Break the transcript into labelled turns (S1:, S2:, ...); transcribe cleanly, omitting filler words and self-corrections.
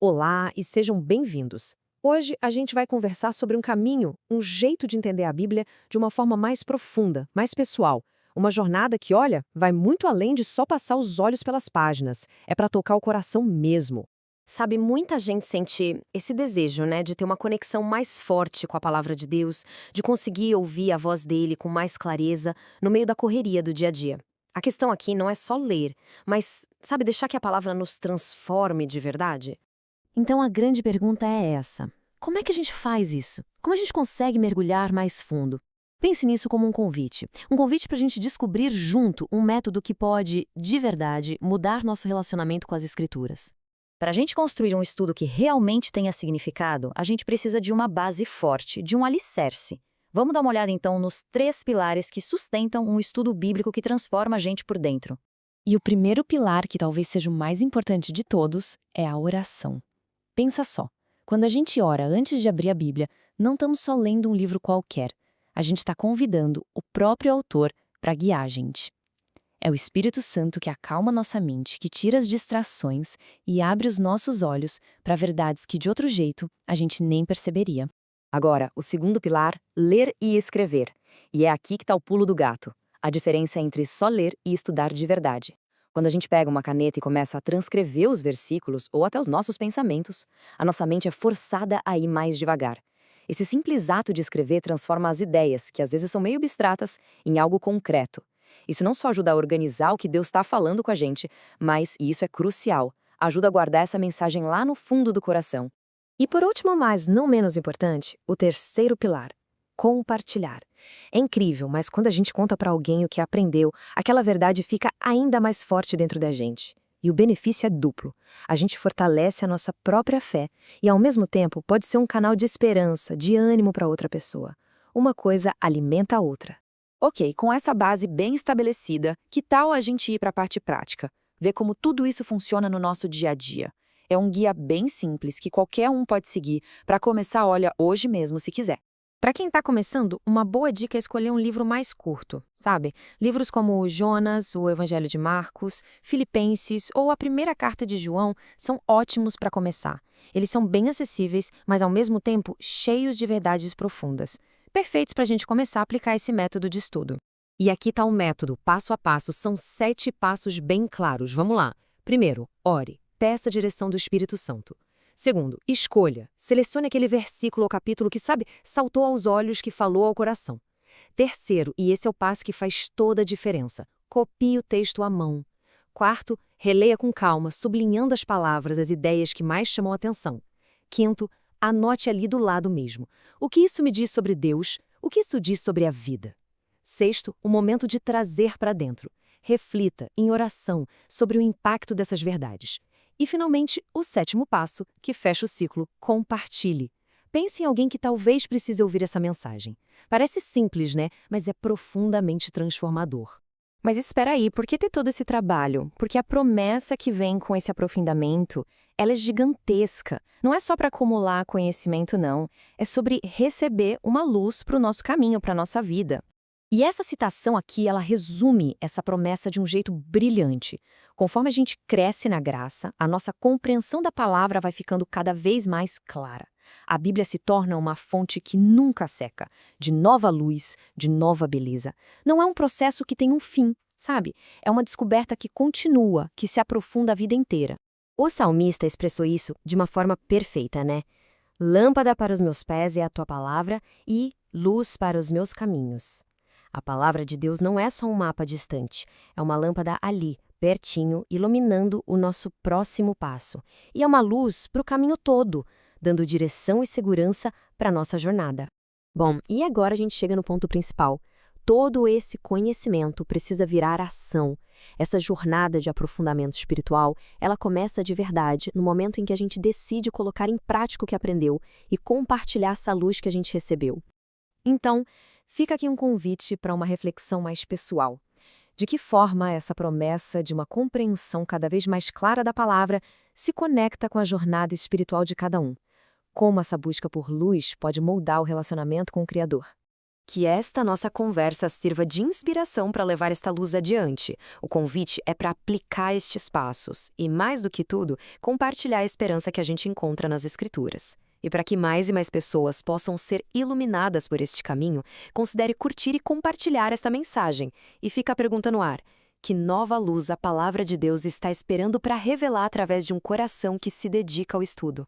S1: Olá e sejam bem-vindos. Hoje a gente vai conversar sobre um caminho, um jeito de entender a Bíblia de uma forma mais profunda, mais pessoal. Uma jornada que, olha, vai muito além de só passar os olhos pelas páginas. É para tocar o coração mesmo.
S2: Sabe, muita gente sente esse desejo, né, de ter uma conexão mais forte com a palavra de Deus, de conseguir ouvir a voz dele com mais clareza no meio da correria do dia a dia. A questão aqui não é só ler, mas, sabe, deixar que a palavra nos transforme de verdade?
S1: Então a grande pergunta é essa: como é que a gente faz isso? Como a gente consegue mergulhar mais fundo? Pense nisso como um convite para a gente descobrir junto um método que pode, de verdade, mudar nosso relacionamento com as Escrituras.
S3: Para a gente construir um estudo que realmente tenha significado, a gente precisa de uma base forte, de um alicerce. Vamos dar uma olhada então nos 3 pilares que sustentam um estudo bíblico que transforma a gente por dentro.
S1: E o primeiro pilar, que talvez seja o mais importante de todos, é a oração. Pensa só, quando a gente ora antes de abrir a Bíblia, não estamos só lendo um livro qualquer. A gente está convidando o próprio autor para guiar a gente. É o Espírito Santo que acalma nossa mente, que tira as distrações e abre os nossos olhos para verdades que de outro jeito a gente nem perceberia.
S3: Agora, o segundo pilar, ler e escrever. E é aqui que está o pulo do gato. A diferença entre só ler e estudar de verdade. Quando a gente pega uma caneta e começa a transcrever os versículos ou até os nossos pensamentos, a nossa mente é forçada a ir mais devagar. Esse simples ato de escrever transforma as ideias, que às vezes são meio abstratas, em algo concreto. Isso não só ajuda a organizar o que Deus está falando com a gente, mas, e isso é crucial, ajuda a guardar essa mensagem lá no fundo do coração.
S2: E por último, mas não menos importante, o terceiro pilar: compartilhar. É incrível, mas quando a gente conta para alguém o que aprendeu, aquela verdade fica ainda mais forte dentro da gente. E o benefício é duplo. A gente fortalece a nossa própria fé e, ao mesmo tempo, pode ser um canal de esperança, de ânimo para outra pessoa. Uma coisa alimenta a outra.
S4: Ok, com essa base bem estabelecida, que tal a gente ir para a parte prática? Ver como tudo isso funciona no nosso dia a dia. É um guia bem simples que qualquer um pode seguir para começar, olha, hoje mesmo se quiser.
S2: Para quem está começando, uma boa dica é escolher um livro mais curto, sabe? Livros como o Jonas, o Evangelho de Marcos, Filipenses ou a primeira carta de João são ótimos para começar. Eles são bem acessíveis, mas ao mesmo tempo cheios de verdades profundas. Perfeitos para a gente começar a aplicar esse método de estudo.
S1: E aqui está o método, passo a passo, são 7 passos bem claros. Vamos lá. Primeiro, ore, peça a direção do Espírito Santo. Segundo, escolha, selecione aquele versículo ou capítulo que, sabe, saltou aos olhos, que falou ao coração. Terceiro, e esse é o passo que faz toda a diferença, copie o texto à mão. Quarto, releia com calma, sublinhando as palavras, as ideias que mais chamam a atenção. Quinto, anote ali do lado mesmo. O que isso me diz sobre Deus? O que isso diz sobre a vida? Sexto, o momento de trazer para dentro. Reflita, em oração, sobre o impacto dessas verdades. E, finalmente, o 7º passo, que fecha o ciclo: compartilhe. Pense em alguém que talvez precise ouvir essa mensagem. Parece simples, né? Mas é profundamente transformador.
S2: Mas espera aí, por que ter todo esse trabalho? Porque a promessa que vem com esse aprofundamento, ela é gigantesca. Não é só para acumular conhecimento, não. É sobre receber uma luz para o nosso caminho, para a nossa vida.
S1: E essa citação aqui, ela resume essa promessa de um jeito brilhante. Conforme a gente cresce na graça, a nossa compreensão da palavra vai ficando cada vez mais clara. A Bíblia se torna uma fonte que nunca seca, de nova luz, de nova beleza. Não é um processo que tem um fim, sabe? É uma descoberta que continua, que se aprofunda a vida inteira.
S2: O salmista expressou isso de uma forma perfeita, né? Lâmpada para os meus pés é a tua palavra e luz para os meus caminhos. A palavra de Deus não é só um mapa distante, é uma lâmpada ali, pertinho, iluminando o nosso próximo passo. E é uma luz para o caminho todo, dando direção e segurança para a nossa jornada. Bom, e agora a gente chega no ponto principal. Todo esse conhecimento precisa virar ação. Essa jornada de aprofundamento espiritual, ela começa de verdade no momento em que a gente decide colocar em prática o que aprendeu e compartilhar essa luz que a gente recebeu. Então, fica aqui um convite para uma reflexão mais pessoal. De que forma essa promessa de uma compreensão cada vez mais clara da palavra se conecta com a jornada espiritual de cada um? Como essa busca por luz pode moldar o relacionamento com o Criador? Que esta nossa conversa sirva de inspiração para levar esta luz adiante. O convite é para aplicar estes passos e, mais do que tudo, compartilhar a esperança que a gente encontra nas Escrituras. E para que mais e mais pessoas possam ser iluminadas por este caminho, considere curtir e compartilhar esta mensagem. E fica a pergunta no ar: que nova luz a Palavra de Deus está esperando para revelar através de um coração que se dedica ao estudo?